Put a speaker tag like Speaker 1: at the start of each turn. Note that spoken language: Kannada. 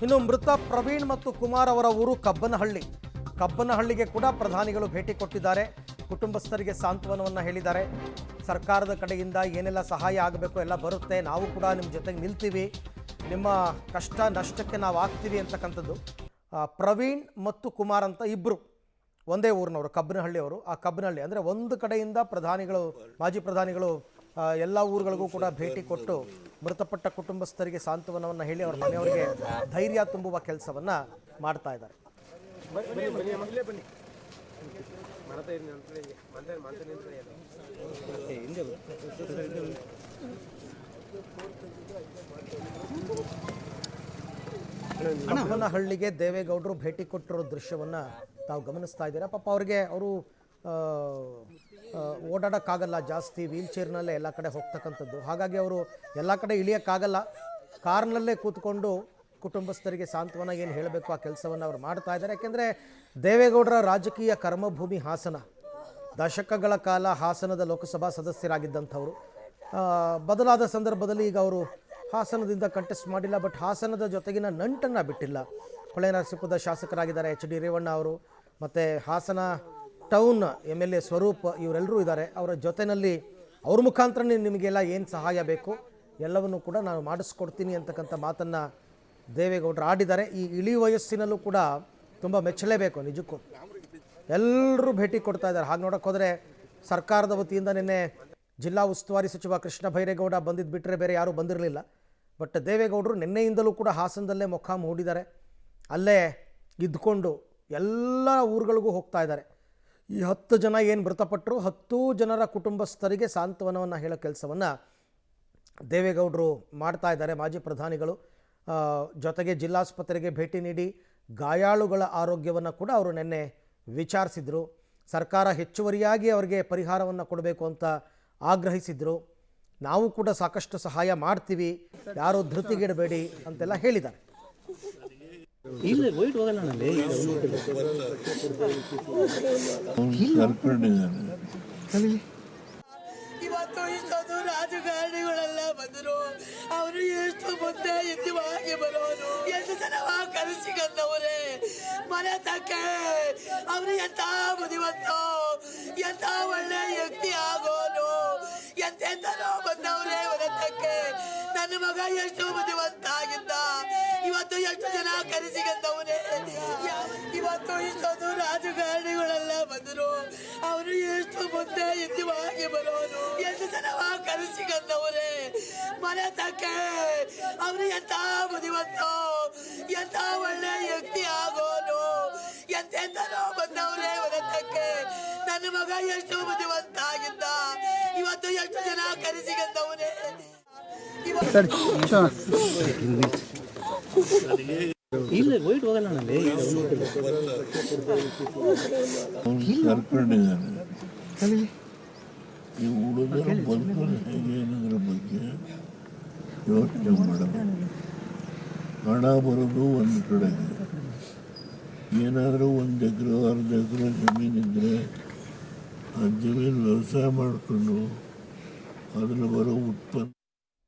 Speaker 1: ಇನ್ನು ಮೃತ ಪ್ರವೀಣ್ ಮತ್ತು ಕುಮಾರ್ ಅವರ ಊರು ಕಬ್ಬನಹಳ್ಳಿ. ಕಬ್ಬನಹಳ್ಳಿಗೆ ಕೂಡ ಪ್ರಧಾನಿಗಳು ಭೇಟಿ ಕೊಟ್ಟಿದ್ದಾರೆ. ಕುಟುಂಬಸ್ಥರಿಗೆ ಸಾಂತ್ವನವನ್ನು ಹೇಳಿದ್ದಾರೆ. ಸರ್ಕಾರದ ಕಡೆಯಿಂದ ಏನೆಲ್ಲ ಸಹಾಯ ಆಗಬೇಕು ಎಲ್ಲ ಬರುತ್ತೆ, ನಾವು ಕೂಡ ನಿಮ್ಮ ಜೊತೆಗೆ ನಿಲ್ತೀವಿ, ನಿಮ್ಮ ಕಷ್ಟ ನಷ್ಟಕ್ಕೆ ನಾವು ಆಗ್ತೀವಿ ಅಂತಕ್ಕಂಥದ್ದು. ಪ್ರವೀಣ್ ಮತ್ತು ಕುಮಾರ್ ಅಂತ ಇಬ್ಬರು ಒಂದೇ ಊರಿನವರು, ಕಬ್ಬನಹಳ್ಳಿಯವರು. ಆ ಕಬ್ಬನಹಳ್ಳಿ ಅಂದರೆ ಒಂದು ಕಡೆಯಿಂದ ಪ್ರಧಾನಿಗಳು, ಮಾಜಿ ಪ್ರಧಾನಿಗಳು ಎಲ್ಲ ಊರುಗಳಿಗೂ ಕೂಡ ಭೇಟಿ ಕೊಟ್ಟು ಮೃತಪಟ್ಟ ಕುಟುಂಬಸ್ಥರಿಗೆ ಸಾಂತ್ವನವನ್ನು ಹೇಳಿ ಅವರ ಮನೆಯವರಿಗೆ ಧೈರ್ಯ ತುಂಬುವ ಕೆಲಸವನ್ನು ಮಾಡ್ತಾ ಇದ್ದಾರೆ. ಕಬ್ಬನಹಳ್ಳಿಗೆ ದೇವೇಗೌಡರು ಭೇಟಿ ಕೊಟ್ಟಿರೋ ದೃಶ್ಯವನ್ನು ತಾವು ಗಮನಿಸ್ತಾ ಇದ್ದೀರಾ. ಪಾಪ ಅವ್ರಿಗೆ ಅವರು ಓಡಾಡೋಕ್ಕಾಗಲ್ಲ, ಜಾಸ್ತಿ ವೀಲ್ ಚೇರ್ನಲ್ಲೇ ಎಲ್ಲ ಕಡೆ ಹೋಗ್ತಕ್ಕಂಥದ್ದು. ಹಾಗಾಗಿ ಅವರು ಎಲ್ಲ ಕಡೆ ಇಳಿಯೋಕ್ಕಾಗಲ್ಲ, ಕಾರ್ನಲ್ಲೇ ಕೂತ್ಕೊಂಡು ಕುಟುಂಬಸ್ಥರಿಗೆ ಸಾಂತ್ವನ ಏನು ಹೇಳಬೇಕು ಆ ಕೆಲಸವನ್ನು ಅವರು ಮಾಡ್ತಾ ಇದ್ದಾರೆ. ಯಾಕೆಂದರೆ ದೇವೇಗೌಡರ ರಾಜಕೀಯ ಕರ್ಮಭೂಮಿ ಹಾಸನ. ದಶಕಗಳ ಕಾಲ ಹಾಸನದ ಲೋಕಸಭಾ ಸದಸ್ಯರಾಗಿದ್ದಂಥವರು. ಬದಲಾದ ಸಂದರ್ಭದಲ್ಲಿ ಈಗ ಅವರು ಹಾಸನದಿಂದ ಕಂಟೆಸ್ಟ್ ಮಾಡಿಲ್ಲ, ಬಟ್ ಹಾಸನದ ಜೊತೆಗಿನ ನಂಟನ್ನು ಬಿಟ್ಟಿಲ್ಲ. ಹೊಳೆನರಸೀಪುರದ ಶಾಸಕರಾಗಿದ್ದಾರೆ ಎಚ್ ಡಿ ರೇವಣ್ಣ ಅವರು, ಮತ್ತು ಹಾಸನ ಟೌನ್ MLA ಸ್ವರೂಪ್, ಇವರೆಲ್ಲರೂ ಇದ್ದಾರೆ. ಅವರ ಜೊತೆಯಲ್ಲಿ ಅವ್ರ ಮುಖಾಂತರ ನಿಮಗೆಲ್ಲ ಏನು ಸಹಾಯ ಬೇಕು ಎಲ್ಲವನ್ನು ಕೂಡ ನಾನು ಮಾಡಿಸ್ಕೊಡ್ತೀನಿ ಅಂತಕ್ಕಂಥ ಮಾತನ್ನು ದೇವೇಗೌಡರು ಆಡಿದ್ದಾರೆ. ಈ ಇಳಿ ವಯಸ್ಸಿನಲ್ಲೂ ಕೂಡ ತುಂಬ ಮೆಚ್ಚಲೇಬೇಕು ನಿಜಕ್ಕೂ. ಎಲ್ಲರೂ ಭೇಟಿ ಕೊಡ್ತಾ ಇದ್ದಾರೆ. ಹಾಗೆ ನೋಡೋಕೆ ಹೋದರೆ ಸರ್ಕಾರದ ವತಿಯಿಂದ ನಿನ್ನೆ ಜಿಲ್ಲಾ ಉಸ್ತುವಾರಿ ಸಚಿವ ಕೃಷ್ಣ ಬೈರೇಗೌಡ ಬಂದಿದ್ದು ಬಿಟ್ಟರೆ ಬೇರೆ ಯಾರೂ ಬಂದಿರಲಿಲ್ಲ. ಬಟ್ ದೇವೇಗೌಡರು ನಿನ್ನೆಯಿಂದಲೂ ಕೂಡ ಹಾಸನದಲ್ಲೇ ಮೊಕ್ಕಾಂ ಹೂಡಿದ್ದಾರೆ. ಅಲ್ಲೇ ಇದ್ಕೊಂಡು ಎಲ್ಲ ಊರುಗಳಿಗೂ ಹೋಗ್ತಾ ಇದ್ದಾರೆ. ಈ 10 ಜನ ಏನು ಮೃತಪಟ್ಟರು, 10 ಜನರ ಕುಟುಂಬಸ್ಥರಿಗೆ ಸಾಂತ್ವನವನ್ನು ಹೇಳೋ ಕೆಲಸವನ್ನು ದೇವೇಗೌಡರು ಮಾಡ್ತಾ ಇದ್ದಾರೆ. ಮಾಜಿ ಪ್ರಧಾನಿಗಳು ಜೊತೆಗೆ ಜಿಲ್ಲಾಸ್ಪತ್ರೆಗೆ ಭೇಟಿ ನೀಡಿ ಗಾಯಾಳುಗಳ ಆರೋಗ್ಯವನ್ನು ಕೂಡ ಅವರು ನಿನ್ನೆ ವಿಚಾರಿಸಿದರು. ಸರ್ಕಾರ ಹೆಚ್ಚುವರಿಯಾಗಿ ಅವರಿಗೆ ಪರಿಹಾರವನ್ನು ಕೊಡಬೇಕು ಅಂತ ಆಗ್ರಹಿಸಿದರು. ನಾವು ಕೂಡ ಸಾಕಷ್ಟು ಸಹಾಯ ಮಾಡ್ತೀವಿ, ಯಾರೂ ಧೃತಿಗೆಡಬೇಡಿ ಅಂತೆಲ್ಲ ಹೇಳಿದ್ದಾರೆ.
Speaker 2: ಇವತ್ತು ಇಷ್ಟೊಂದು ರಾಜಕಾರಣಿಗಳೆಲ್ಲ ಬಂದರು, ಅವರು ಎಷ್ಟು ಮುಂದೆ ಎತ್ತವಾಗಿ ಬರೋರು, ಎಷ್ಟು ಜನ ಕನಸಿಗಂದವರೇ ಮನೆ ತಕ್ಕೆ ಅವರು ಎಂತ ಬುದ್ಧಿವಂತ, ಎಂತ ಒಳ್ಳೆ ವ್ಯಕ್ತಿ ಆಗೋನು, ಎಂತೆಂತನೋ ಬಂದವರೇ ಮನೆ ತಕ್ಕೆ. ನನ್ನ ಮಗ ಎಷ್ಟು ಬುದ್ಧಿವಂತ ಆಗಿದ್ದ, ಇವತ್ತು ಎಷ್ಟು ಜನ ಕನಸಿಗಂದವರೇ. ಇವತ್ತು ಇಷ್ಟೊಂದು ರಾಜಕಾರಣಿಗಳೆಲ್ಲ ಬಂದರು, ಅವರು ಎಷ್ಟು ಮುಂದೆ ಎತ್ತವಾಗಿ ಬರೋರು, ಎಷ್ಟು ಜನ ಕನಸಿಗಂದವರೇ ಮನೆ ತಕ್ಕೆ ಅವರು ಎಂತ ಬುದ್ಧಿವಂತ, ಎಂತ ಒಳ್ಳೆ ವ್ಯಕ್ತಿ ಆಗೋನು, ಎಂತೆಂತನೋ ಬಂದವರೇ ಮನೆ ತಕ್ಕೆ. ನನ್ನ ಮಗ ಎಷ್ಟು ಬುದ್ಧಿವಂತ ಆಗಿದ್ದ, ಇವತ್ತು ಎಷ್ಟು ಜನ ಕನಸಿಗಂದವರೇ.
Speaker 3: ಈ ಹುಡುಗರು ಬದುಕೋದು ಹೇಗೆ ಅನ್ನೋದ್ರ ಬಗ್ಗೆ ಯೋಚನೆ ಮಾಡೋದು. ಹಣ ಬರೋದು ಒಂದು ಕಡೆ, ಏನಾದರೂ 1 ಎಕರೆ 1/2 ಎಕರೆ ಜಮೀನಿದ್ರೆ ಆ ಜಮೀನು ವ್ಯವಸಾಯ ಮಾಡಿಕೊಂಡು ಅದನ್ನು ಬರೋ ಉತ್ಪನ್ನ